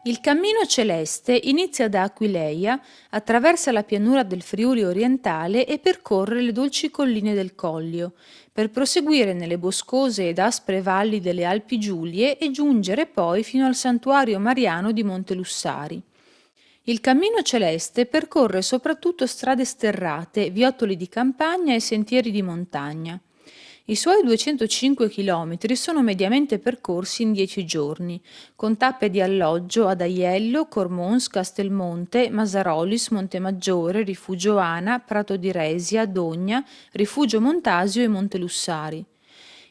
Il cammino celeste inizia da Aquileia, attraversa la pianura del Friuli orientale e percorre le dolci colline del Collio, per proseguire nelle boscose ed aspre valli delle Alpi Giulie e giungere poi fino al santuario mariano di Montelussari. Il cammino celeste percorre soprattutto strade sterrate, viottoli di campagna e sentieri di montagna. I suoi 205 km sono mediamente percorsi in 10 giorni, con tappe di alloggio ad Aiello, Cormons, Castelmonte, Masarolis, Montemaggiore, Rifugio Ana, Prato di Resia, Dogna, Rifugio Montasio e Montelussari.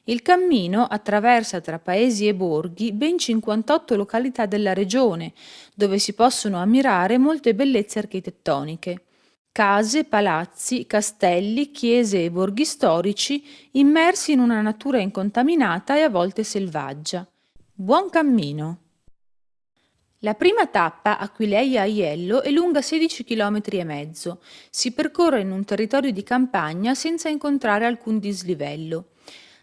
Il cammino attraversa tra paesi e borghi ben 58 località della regione, dove si possono ammirare molte bellezze architettoniche. Case, palazzi, castelli, chiese e borghi storici immersi in una natura incontaminata e a volte selvaggia. Buon cammino! La prima tappa, Aquileia-Aiello, è lunga 16,5 km. Si percorre in un territorio di campagna senza incontrare alcun dislivello.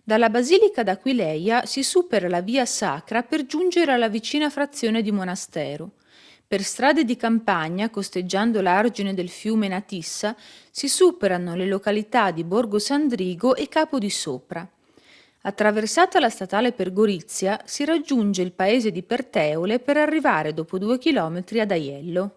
Dalla Basilica d'Aquileia si supera la via sacra per giungere alla vicina frazione di Monastero. Per strade di campagna, costeggiando l'argine del fiume Natissa, si superano le località di Borgo Sandrigo e Capo di Sopra. Attraversata la statale per Gorizia, si raggiunge il paese di Perteole per arrivare dopo 2 chilometri ad Aiello.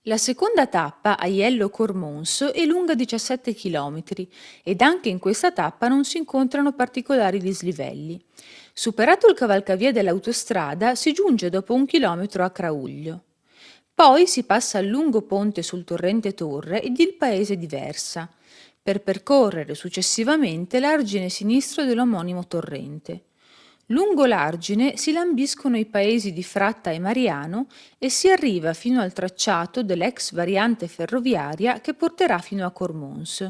La seconda tappa, Aiello-Cormons, è lunga 17 km ed anche in questa tappa non si incontrano particolari dislivelli. Superato il cavalcavia dell'autostrada, si giunge dopo 1 chilometro a Crauglio. Poi si passa al lungo ponte sul torrente Torre ed il paese di Versa, per percorrere successivamente l'argine sinistro dell'omonimo torrente. Lungo l'argine si lambiscono i paesi di Fratta e Mariano e si arriva fino al tracciato dell'ex variante ferroviaria che porterà fino a Cormons.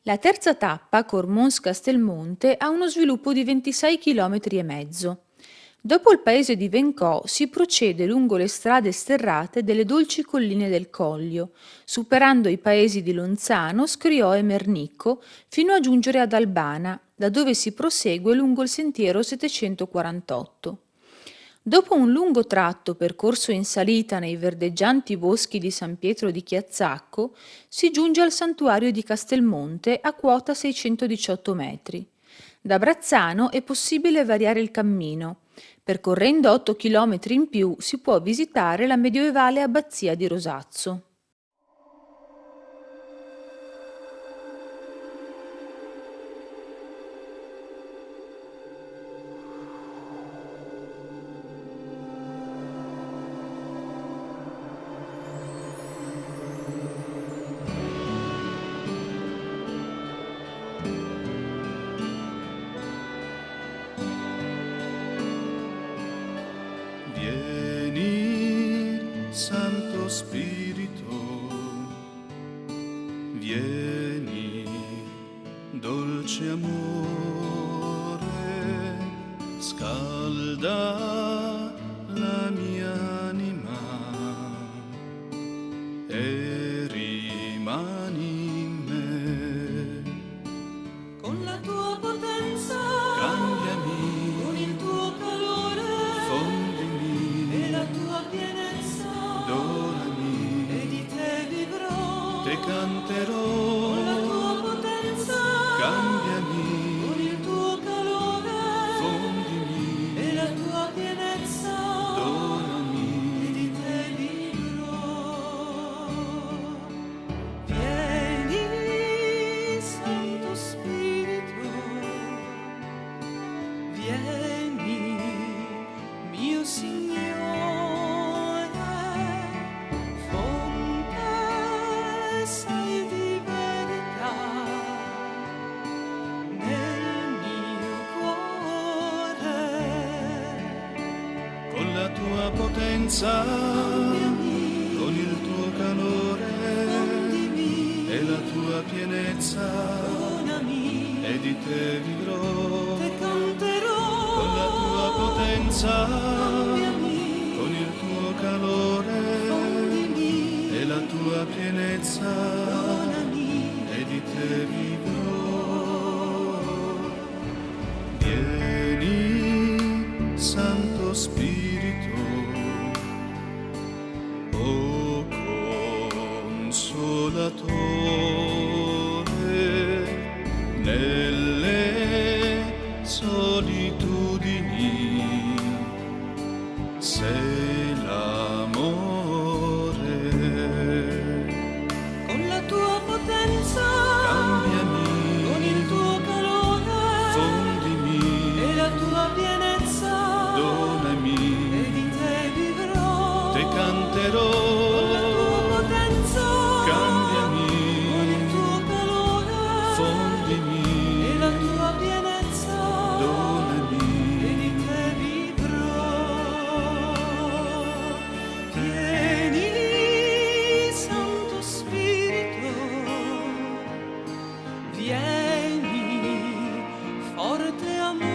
La terza tappa, Cormons-Castelmonte, ha uno sviluppo di 26 km e mezzo. Dopo il paese di Vencò si procede lungo le strade sterrate delle dolci colline del Collio, superando i paesi di Lonzano, Scriò e Mernicco, fino a giungere ad Albana, da dove si prosegue lungo il sentiero 748. Dopo un lungo tratto percorso in salita nei verdeggianti boschi di San Pietro di Chiazzacco, si giunge al santuario di Castelmonte a quota 618 metri. Da Brazzano è possibile variare il cammino. Percorrendo 8 km in più si può visitare la medioevale abbazia di Rosazzo. Vieni, Santo Spirito, vieni, dolce amore, scalda la mia anima e rimani in me. Con la tua potenza, Cambiami, con il tuo calore fondimi, e la tua pienezza, donami, e di te vivrò. te canterò. Con la tua potenza, Cambiami, con il tuo calore fondimi, e la tua pienezza, donami. e di te vivrò. Vieni, Santo Spirito, vieni, mio Signore, fonte sei di verità nel mio cuore. Con la tua potenza, Cambiami, con il tuo calore fondimi, e la tua pienezza, donami, e di te vivrò. te canterò. Con la tua potenza, Cambiami, con il tuo calore fondimi, e la tua pienezza, donami, e di te vivrò. Vieni, Santo Spirito, o Consolatore, nelle solitudini sei l'amore. con la tua potenza, Cambiami, con il tuo calore fondimi, e la tua pienezza, donami, e di te vivrò. te canterò. Con la tua potenza, Cambiami, con il tuo calore fondimi, e la tua pienezza, donami. e di te vivrò. Vieni, Santo Spirito, vieni, forte amore,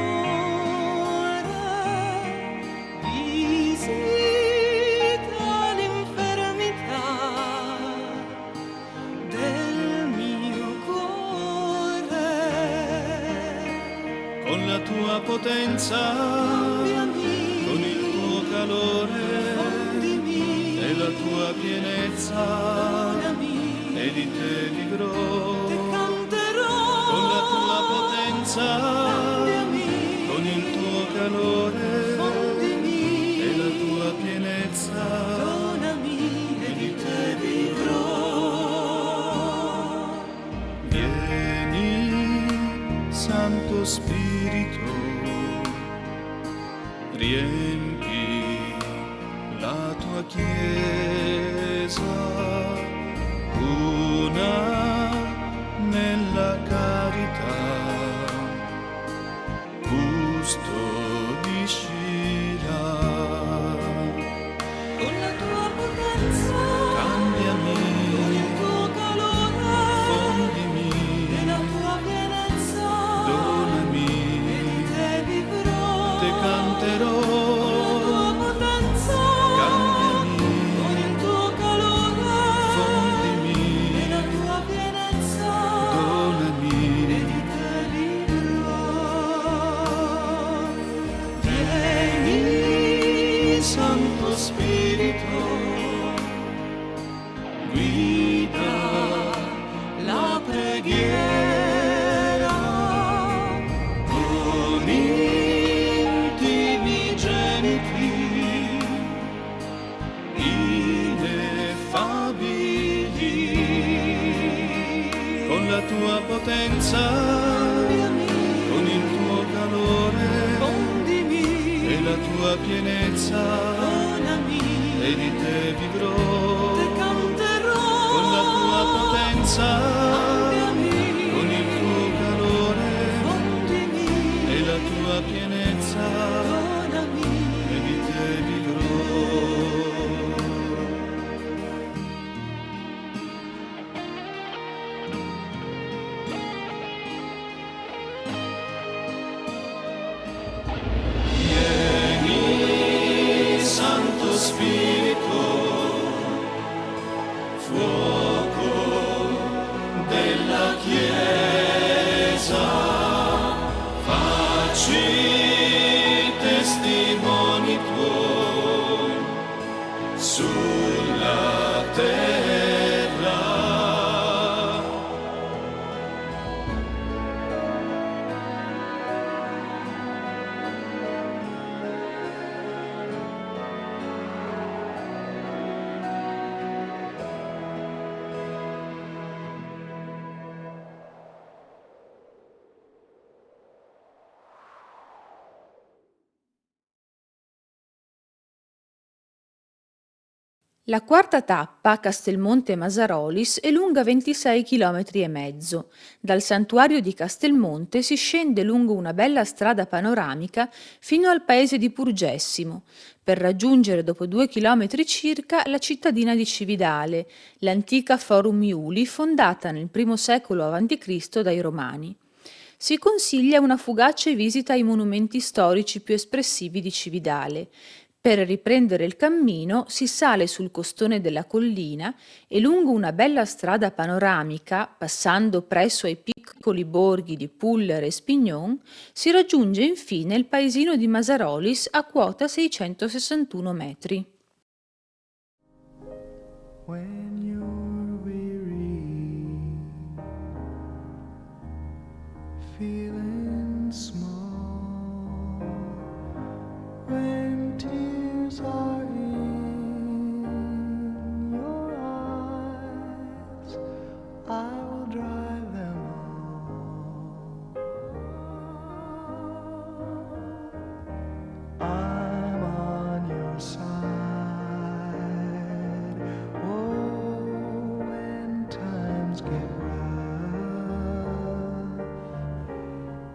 visita l'infermità del mio cuore. Con la tua potenza, Cambiami, con il tuo calore fondimi, e la tua pienezza, donami, e di te vivrò. te canterò. Con la tua potenza, Cambiami, con il tuo calore fondimi, e la tua pienezza, donami, e di te vivrò. vieni, Santo Spirito, riempi la tua Chiesa, una nella carità, custodiscila. Con la tua potenza, Cambiami, con il tuo calore fondimi, e la Santo Spirito, guida la preghiera con intimi gemiti ineffabili, con la tua potenza, con il tuo calore e la tua pienezza, e di te vivrò, con la tua potenza, con il tuo calore e la tua pienezza, e di te vivrò. Santo Spirito, fuoco della Chiesa, facci testimoni tuoi sulla terra. La quarta tappa, Castelmonte Masarolis, è lunga 26 km e mezzo. Dal santuario di Castelmonte si scende lungo una bella strada panoramica fino al paese di Purgessimo, per raggiungere dopo 2 chilometri circa la cittadina di Cividale, l'antica Forum Iuli fondata nel I secolo a.C. dai Romani. Si consiglia una fugace visita ai monumenti storici più espressivi di Cividale. Per riprendere il cammino si sale sul costone della collina e lungo una bella strada panoramica, passando presso ai piccoli borghi di Puller e Spignon, si raggiunge infine il paesino di Masarolis a quota 661 metri. When you're weary, feeling small, when tears are in your eyes, I will dry them all. I'm on your side. Oh, when times get rough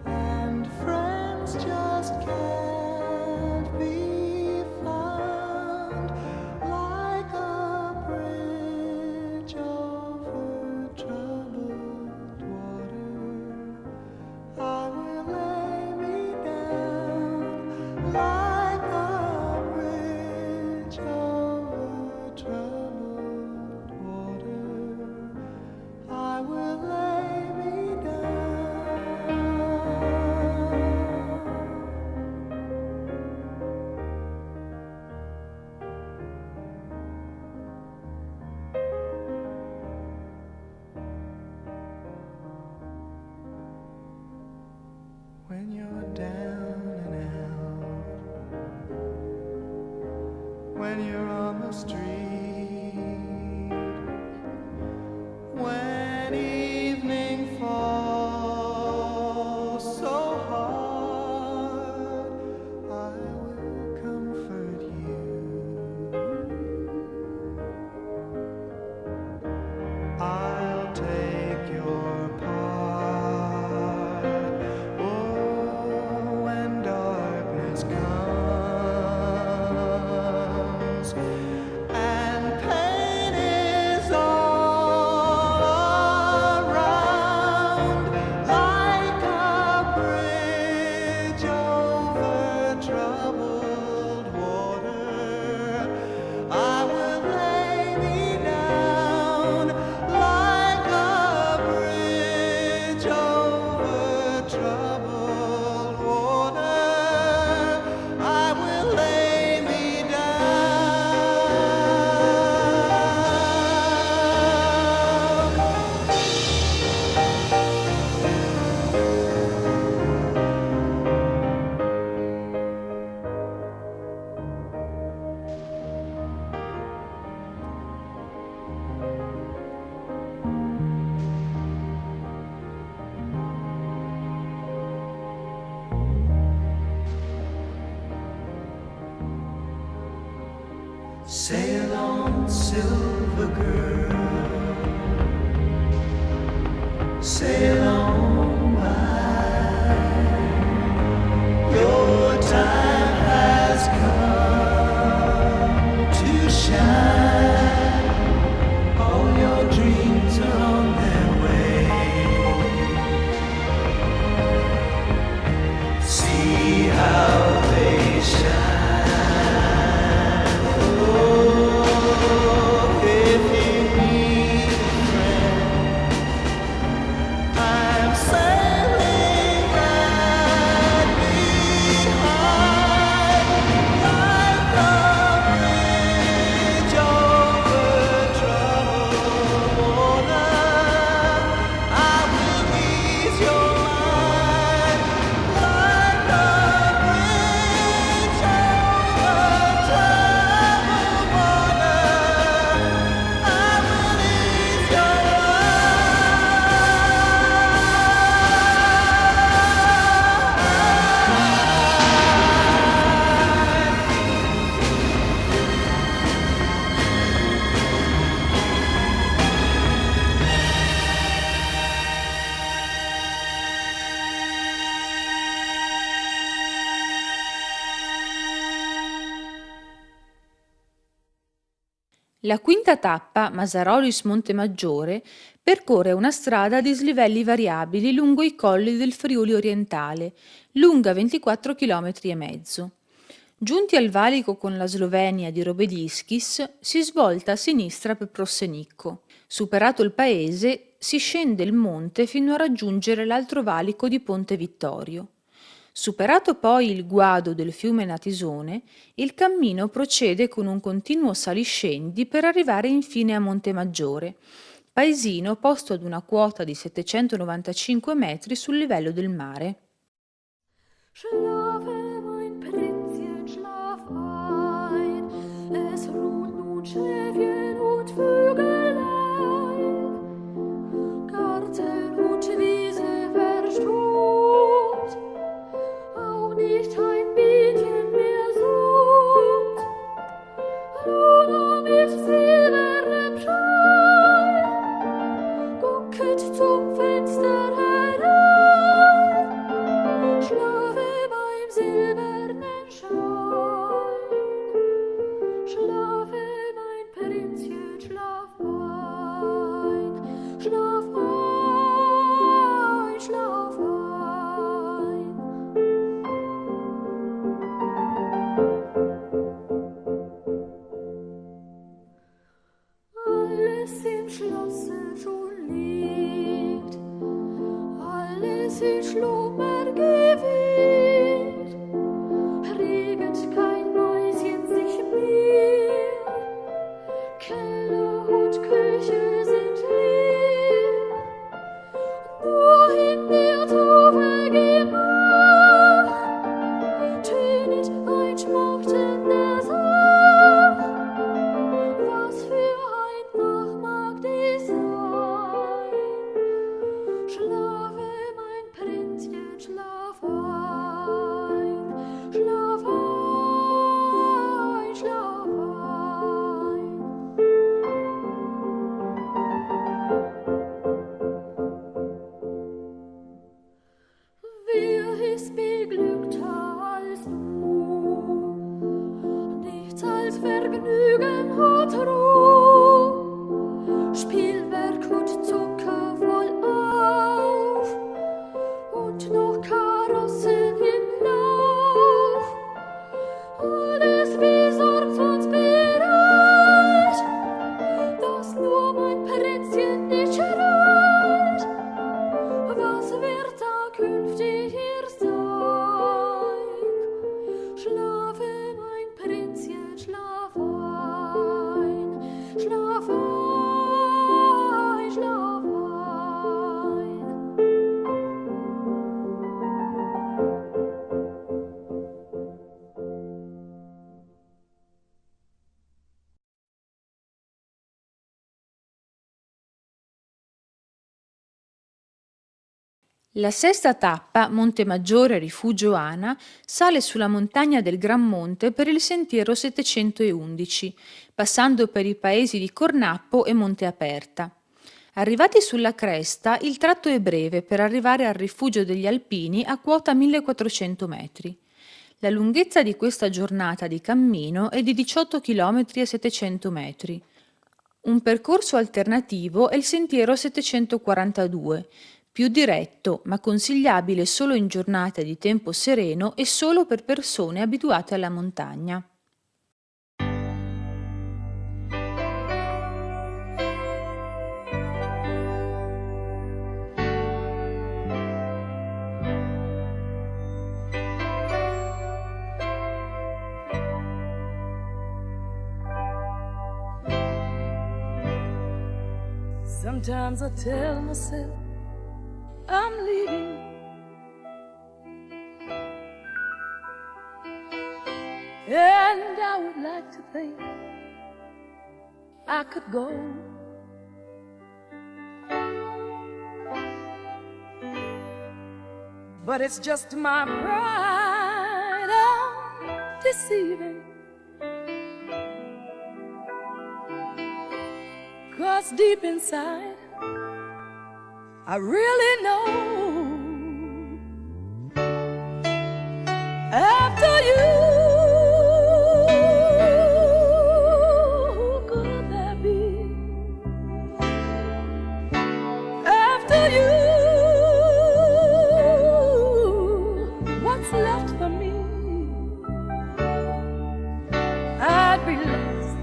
and friends just can't be found, like a bridge over troubled water, I will lay me down, like a bridge over troubled water, I will lay me down. When you're down and out, when you're on the street, when evening falls so hard, I will comfort you. I'll take your part. Oh, when darkness comes and pain is all around, like a bridge over troubled water, I will lay me down, like a bridge over troubled water, I will lay me down. Sail on, silver girl, sail on by. Your time has come to shine. All your dreams are on their way. See how they shine. La quinta tappa, Masarolis-Montemaggiore, percorre una strada a dislivelli variabili lungo i colli del Friuli orientale, lunga 24 km e mezzo. Giunti al valico con la Slovenia di Robediskis, si svolta a sinistra per Prossenicco. Superato il paese, si scende il monte fino a raggiungere l'altro valico di Ponte Vittorio. Superato poi il guado del fiume Natisone, il cammino procede con un continuo saliscendi per arrivare infine a Montemaggiore, paesino posto ad una quota di 795 metri sul livello del mare. Schlafe, mein Prinzchen, schlaf ein, es ruht nun Schäfchen und Vögelein, Garten und Wiese verstobt, auch nicht ein Bienchen mehr summt, Luna mit silbernem Schein, gucket zum Fenster herein, schlafe beim silbernen Schein, schlafe mein Prinzchen, schlaf ein, schlaf ein, schlaf ein. Alles im Schlosse schon liegt, alles in Schlummer gewiegt, reget kein Mäuschen sich mehr, Keller und Küche sind leer, nur in der Tube Gemach tönet ein schmachtender Sach. Was für ein Nachmag die sein? Schlafe, mein Prinzchen, schlaf ein, schlaf ein, schlaf ein. Wer ist beglückter als du? Nichts als Vergnügen und Ruhe, Spielwerk und Zucker vollauf und noch Karossen im Lauf. Alles besorgt und bereit, dass nur mein Prinzchen nicht schreit. Was wird da künftig hier sein? Schlafe, mein Prinzchen, schlaf ein, La sesta tappa, Monte Maggiore Rifugio Ana, sale sulla montagna del Gran Monte per il sentiero 711, passando per i paesi di Cornappo e Monte Aperta. Arrivati sulla cresta, il tratto è breve per arrivare al rifugio degli alpini a quota 1400 metri. La lunghezza di questa giornata di cammino è di 18 km e 700 metri. Un percorso alternativo è il sentiero 742, più diretto, ma consigliabile solo in giornate di tempo sereno e solo per persone abituate alla montagna. Sometimes I tell myself I'm leaving, and I would like to think I could go, but it's just my pride I'm deceiving. 'Cause deep inside I really know after you, who could that be? After you, what's left for me? I'd be lost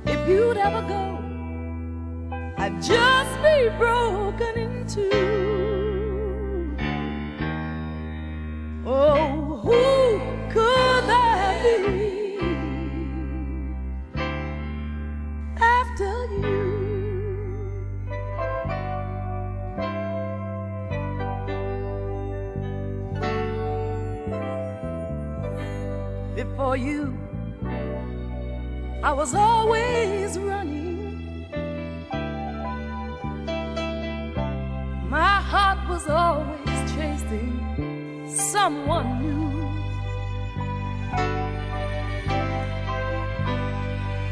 if you'd ever go. I'd just be broken into. Oh, who could that be after you? Before you, I was always running. My heart was always chasing someone new.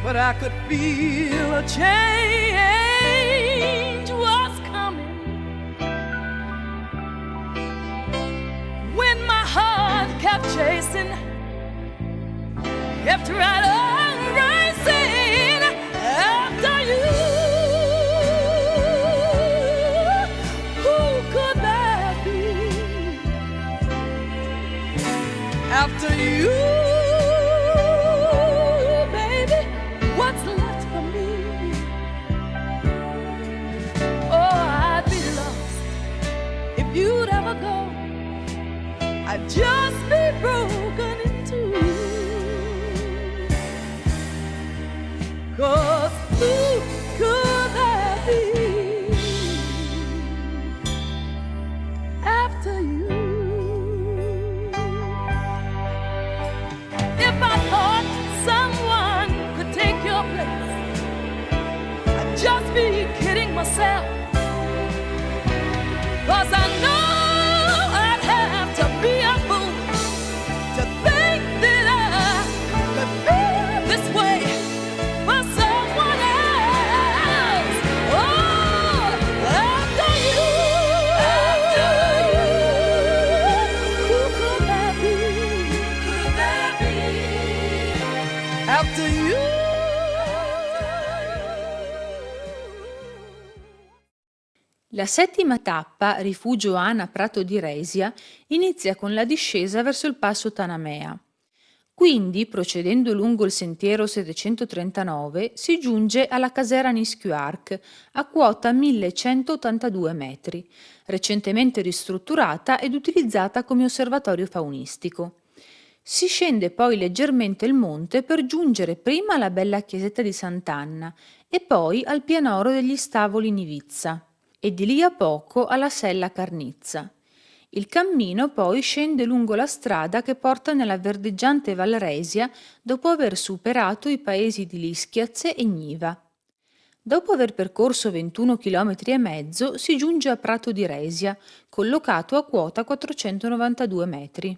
But I could feel a change was coming when my heart kept chasing, kept right on racing after you. After you, baby, what's left for me? Oh, I'd be lost if you'd ever go. I'd just be broken in two. 'Cause who could that be after you? If I thought someone could take your place, I'd just be kidding myself. 'Cause I know I'd have to be a fool to think that I could feel this way for someone else. Oh, after you, who could that be? Could that be after you? La settima tappa, Rifugio Ana Prato di Resia, inizia con la discesa verso il passo Tanamea. Quindi, procedendo lungo il sentiero 739, si giunge alla casera Nisquiarc, a quota 1182 metri, recentemente ristrutturata ed utilizzata come osservatorio faunistico. Si scende poi leggermente il monte per giungere prima alla bella chiesetta di Sant'Anna e poi al pianoro degli Stavoli Nivizza e di lì a poco alla Sella Carnizza. Il cammino poi scende lungo la strada che porta nella verdeggiante Valresia dopo aver superato i paesi di Lischiazze e Gniva. Dopo aver percorso 21 km e mezzo si giunge a Prato di Resia, collocato a quota 492 metri.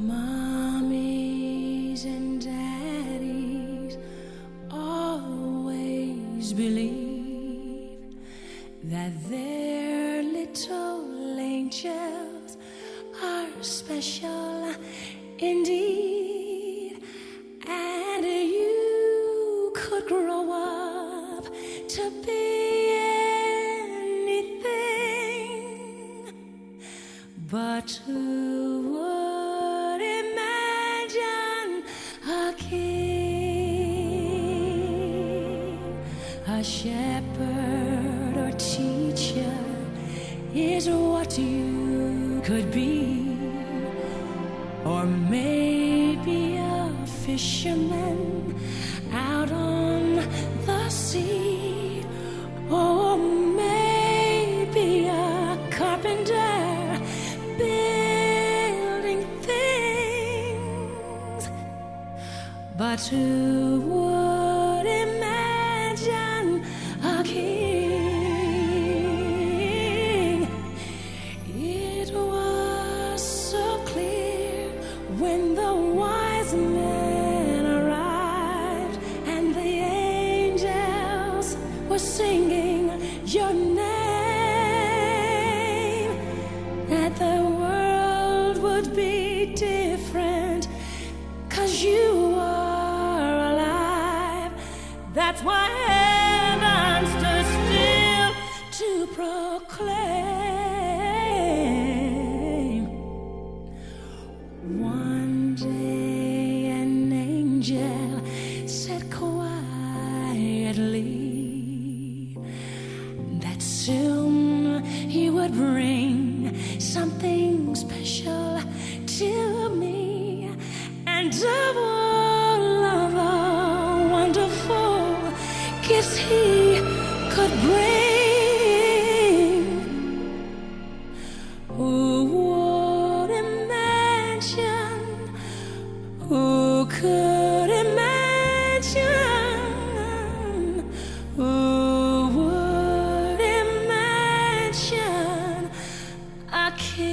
Mommies and daddies always believe that their little angels are special indeed, and you could grow up to be anything, but who would imagine a king, a shepherd or teacher is what you could be, or maybe a fisherman out on the sea, or maybe a carpenter building things. But who would imagine a king? It was so clear when the wise men arrived and the angels were singing your name, that the world would be different 'cause you are alive. That's why heaven stood still to proclaim. One day an angel said quietly that soon he would bring something special to me, and of all of the wonderful gifts he could bring, who would imagine, who could imagine, who would imagine a king?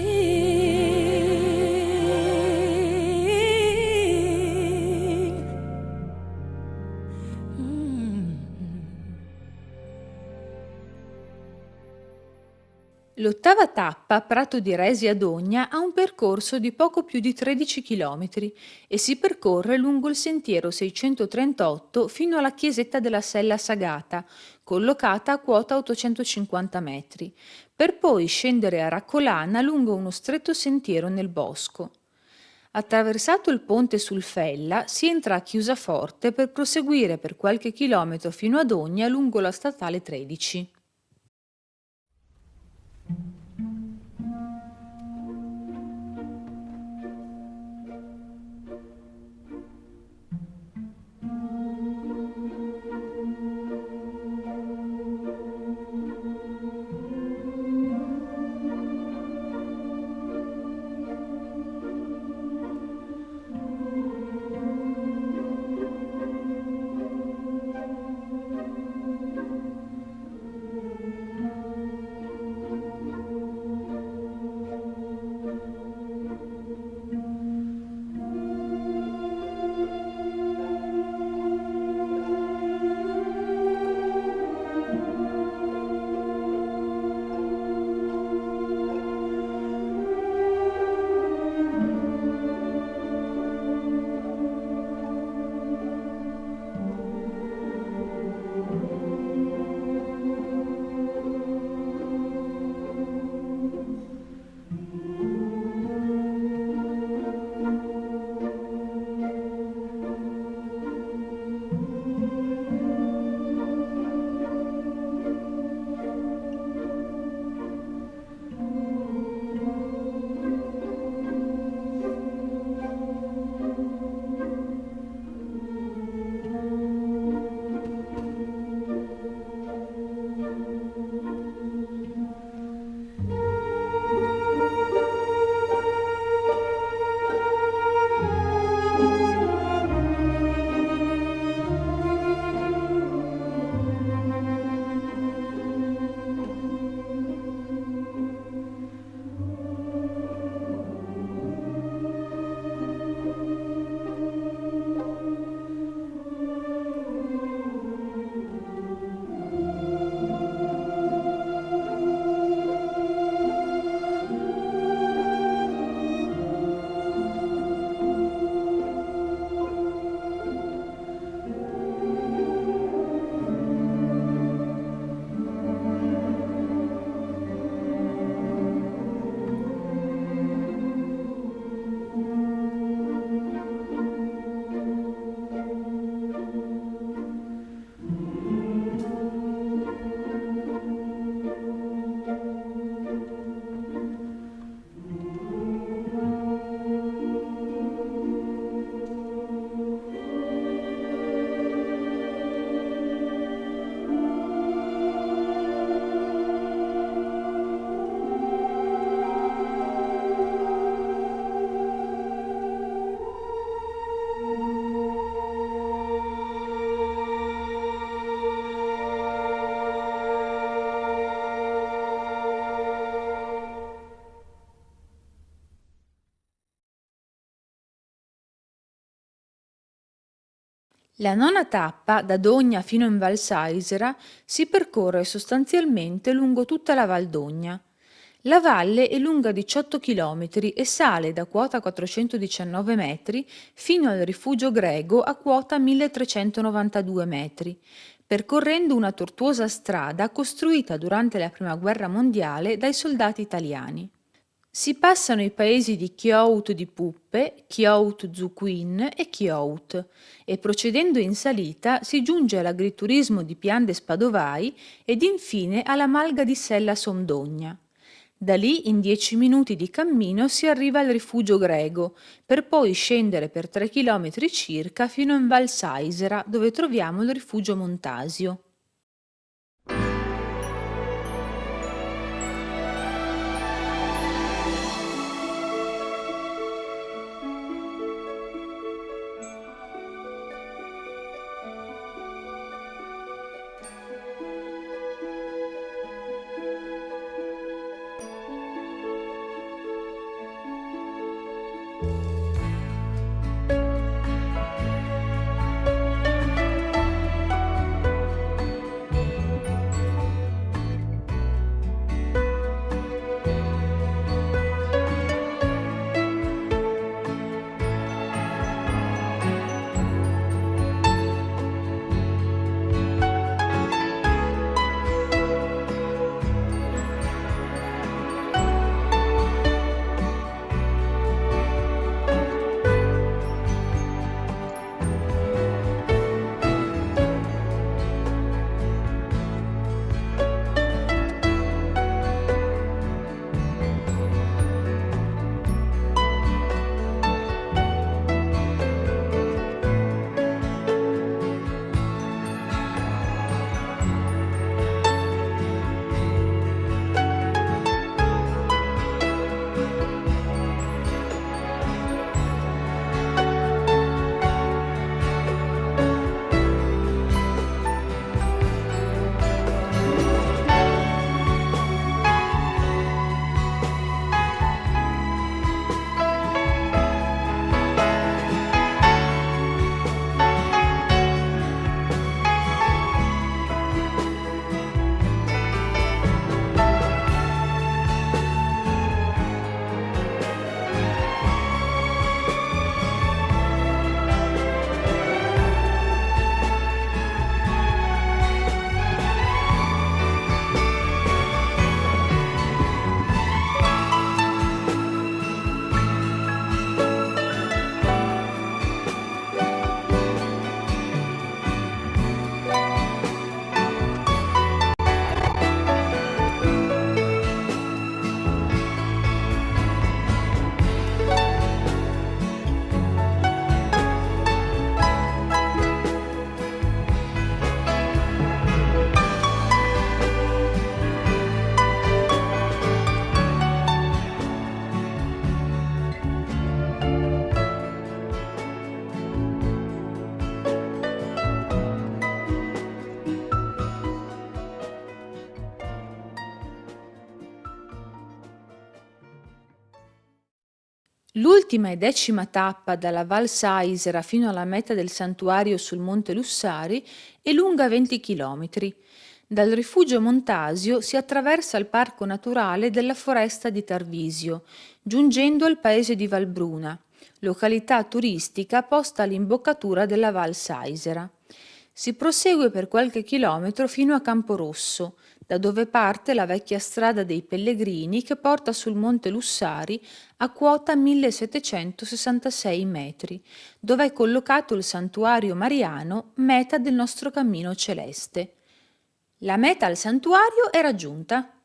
L'ottava tappa, Prato di Resia ad Ogna, ha un percorso di poco più di 13 km e si percorre lungo il sentiero 638 fino alla chiesetta della Sella Sagata, collocata a quota 850 metri, per poi scendere a Raccolana lungo uno stretto sentiero nel bosco. Attraversato il ponte sul Fella, si entra a Chiusaforte per proseguire per qualche chilometro fino ad Ogna lungo la statale 13. La nona tappa, da Dogna fino in Val Saisera, si percorre sostanzialmente lungo tutta la Val Dogna. La valle è lunga 18 km e sale da quota 419 metri fino al rifugio greco a quota 1392 metri, percorrendo una tortuosa strada costruita durante la Prima Guerra Mondiale dai soldati italiani. Si passano i paesi di Chiout di Puppe, Chiout Zuquin e Chiout e procedendo in salita si giunge all'agriturismo di Pian de Spadovai ed infine alla malga di Sella Somdogna. Da lì in 10 minuti di cammino si arriva al rifugio greco, per poi scendere per 3 chilometri circa fino in Val Saisera, dove troviamo il rifugio Montasio. L'ultima e 10ª tappa dalla Val Saisera fino alla meta del santuario sul Monte Lussari è lunga 20 km. Dal rifugio Montasio si attraversa il parco naturale della foresta di Tarvisio, giungendo al paese di Valbruna, località turistica posta all'imboccatura della Val Saisera. Si prosegue per qualche chilometro fino a Camporosso, da dove parte la vecchia strada dei Pellegrini che porta sul Monte Lussari a quota 1766 metri, dove è collocato il santuario mariano, meta del nostro cammino celeste. La meta al santuario è raggiunta.